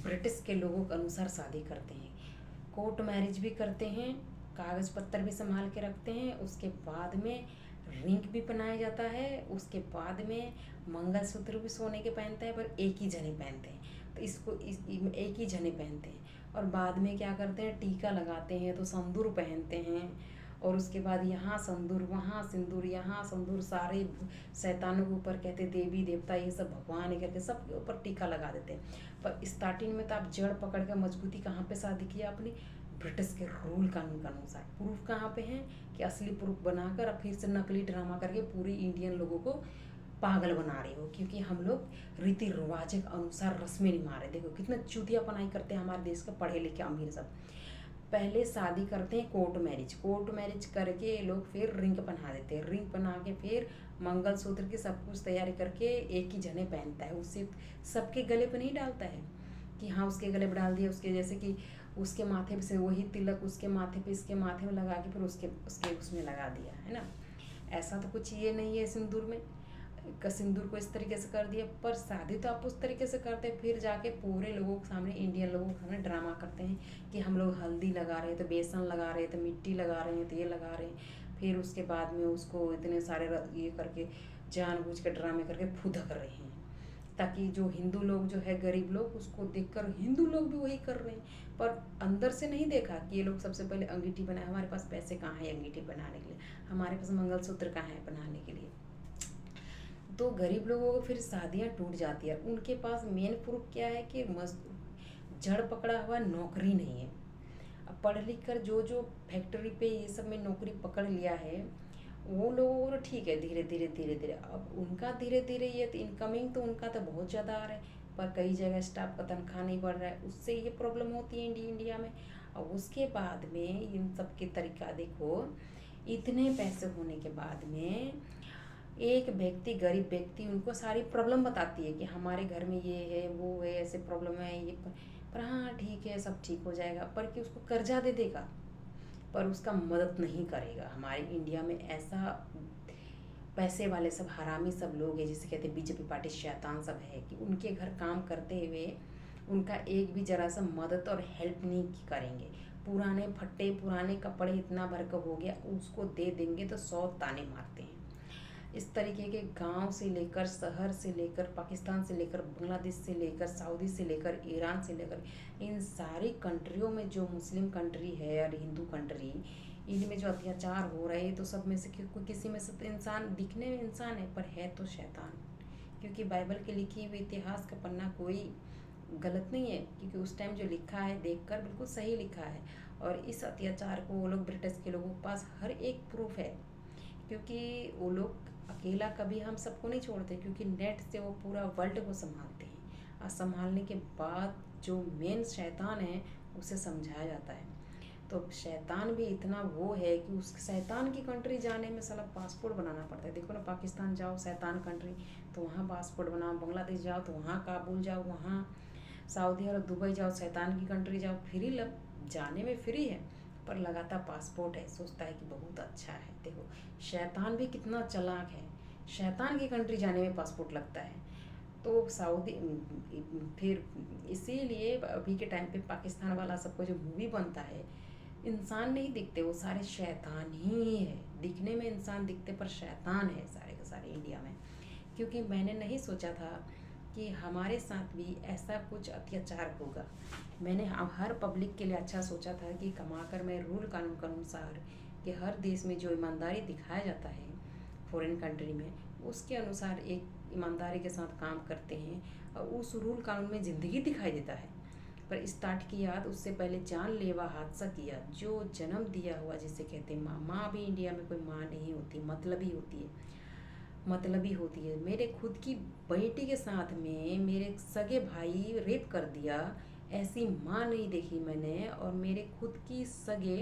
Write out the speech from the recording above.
British के लोगों के अनुसार शादी करते हैं, कोर्ट मैरिज भी करते हैं, कागज़ पत्तर भी संभाल के रखते हैं, उसके बाद में रिंग भी पहनाया जाता है, उसके बाद में मंगलसूत्र भी सोने के पहनते हैं, पर एक ही जने पहनते हैं। तो एक ही जने पहनते हैं और बाद में क्या करते हैं, टीका लगाते हैं, तो संदूर पहनते हैं और उसके बाद यहाँ संदूर वहाँ सिंदूर यहाँ संदूर, सारे शैतानों के ऊपर कहते देवी देवता ये सब भगवान है करके सबके ऊपर टीका लगा देते हैं। पर स्टार्टिंग में तो आप जड़ पकड़ कर मजबूती कहाँ पे शादी किया आपने, ब्रिटिश के रूल कानून के अनुसार। प्रूफ कहाँ पे है कि असली प्रूफ बनाकर और फिर से नकली ड्रामा करके पूरी इंडियन लोगों को पागल बना रहे हो, क्योंकि हम लोग रीति रिवाज के अनुसार रस्में निभा रहे। देखो कितना चूतिया पनाई करते हैं हमारे देश के पढ़े लिखे अमीर सब। पहले शादी करते हैं कोर्ट मैरिज करके ये लोग फिर रिंग पहना देते हैं, रिंग पहना के फिर मंगलसूत्र की सब कुछ तैयारी करके एक ही जने पहनता है, उससे सबके गले पे नहीं डालता है कि हाँ उसके गले पे डाल दिया, उसके जैसे कि उसके माथे पे से वही तिलक उसके माथे पे इसके माथे में लगा के फिर उसके उसके उसमें लगा दिया है ना। ऐसा तो कुछ ये नहीं है सिंदूर में का, सिंदूर को इस तरीके से कर दिया। पर शादी तो आप उस तरीके से करते हैं, फिर जाके पूरे लोगों के सामने इंडियन लोगों के सामने ड्रामा करते हैं कि हम लोग हल्दी लगा रहे हैं तो बेसन लगा रहे हैं तो मिट्टी लगा रहे हैं तो ये लगा रहे हैं, फिर उसके बाद में उसको इतने सारे ये करके जानबूझ के ड्रामे करके फुदक रहे हैं, ताकि जो हिंदू लोग जो है गरीब लोग उसको देखकर हिंदू लोग भी वही कर रहे हैं। पर अंदर से नहीं देखा कि ये लोग सबसे पहले अंगीठी बनाए, हमारे पास पैसे कहाँ है अंगीठी बनाने के लिए, हमारे पास मंगलसूत्र कहाँ है बनाने के लिए। तो गरीब लोगों को फिर शादियाँ टूट जाती है। उनके पास मेन प्रूफ क्या है कि जड़ पकड़ा हुआ नौकरी नहीं है। अब पढ़ लिख कर जो जो फैक्ट्री पे ये सब में नौकरी पकड़ लिया है वो लोगों को ठीक है, धीरे धीरे अब उनका धीरे धीरे ये इनकमिंग तो उनका तो बहुत ज़्यादा आ रहा है, पर कई जगह स्टाफ का तनख्वाह नहीं बढ़ रहा है, उससे ये प्रॉब्लम होती है इंडिया में। और उसके बाद में इन सब के तरीका देखो, इतने पैसे होने के बाद में एक व्यक्ति गरीब व्यक्ति उनको सारी प्रॉब्लम बताती है कि हमारे घर में ये है वो है ऐसे प्रॉब्लम है ये, पर हाँ ठीक है सब ठीक हो जाएगा, पर कि उसको कर्जा दे देगा पर उसका मदद नहीं करेगा। हमारे इंडिया में ऐसा पैसे वाले सब हरामी सब लोग हैं, जिसे कहते हैं बीजेपी पार्टी शैतान सब है, कि उनके घर काम करते हुए उनका एक भी जरा सा मदद और हेल्प नहीं करेंगे। पुराने फट्टे पुराने कपड़े इतना भर का हो गया उसको दे देंगे तो 100 ताने मारते हैं। इस तरीके के गांव से लेकर शहर से लेकर पाकिस्तान से लेकर बांग्लादेश से लेकर सऊदी से लेकर ईरान से लेकर इन सारी कंट्रियों में जो मुस्लिम कंट्री है और हिंदू कंट्री, इनमें जो अत्याचार हो रहे हैं तो सब में से किसी में से तो इंसान दिखने में इंसान है पर है तो शैतान। क्योंकि बाइबल के लिखी हुई इतिहास का पन्ना कोई गलत नहीं है, क्योंकि उस टाइम जो लिखा है देखकर बिल्कुल सही लिखा है। और इस अत्याचार को वो लोग ब्रिटिश के लोगों के पास हर एक प्रूफ है, क्योंकि वो लोग अकेला कभी हम सबको नहीं छोड़ते, क्योंकि नेट से वो पूरा वर्ल्ड को संभालते हैं और संभालने के बाद जो मेन शैतान है उसे समझाया जाता है। तो शैतान भी इतना वो है कि उस शैतान की कंट्री जाने में साला पासपोर्ट बनाना पड़ता है। देखो ना, पाकिस्तान जाओ शैतान कंट्री तो वहाँ पासपोर्ट बनाओ, बांग्लादेश जाओ तो वहाँ काबुल जाओ, वहाँ सऊदी और दुबई जाओ शैतान की कंट्री जाओ, फ्री जाने में फ्री है पर लगातार पासपोर्ट है, सोचता है कि बहुत अच्छा है। देखो शैतान भी कितना चालाक है, शैतान की कंट्री जाने में पासपोर्ट लगता है। तो सऊदी फिर इसीलिए अभी के टाइम पे पाकिस्तान वाला सबको जो मूवी बनता है इंसान नहीं दिखते, वो सारे शैतान ही है। दिखने में इंसान दिखते पर शैतान है सारे के सारे इंडिया में। क्योंकि मैंने नहीं सोचा था कि हमारे साथ भी ऐसा कुछ अत्याचार होगा। मैंने हर पब्लिक के लिए अच्छा सोचा था कि कमाकर मैं रूल कानून के अनुसार कि हर देश में जो ईमानदारी दिखाया जाता है फॉरेन कंट्री में उसके अनुसार एक ईमानदारी के साथ काम करते हैं और उस रूल कानून में ज़िंदगी दिखाई देता है। पर स्टार्ट किया तो उससे पहले जानलेवा हादसा किया, जो जन्म दिया हुआ जिसे कहते हैं माँ। माँ भी इंडिया में कोई माँ नहीं होती, मतलबी होती है, मतलबी होती है। मेरे खुद की बेटी के साथ में मेरे सगे भाई रेप कर दिया, ऐसी माँ नहीं देखी मैंने। और मेरे खुद की सगे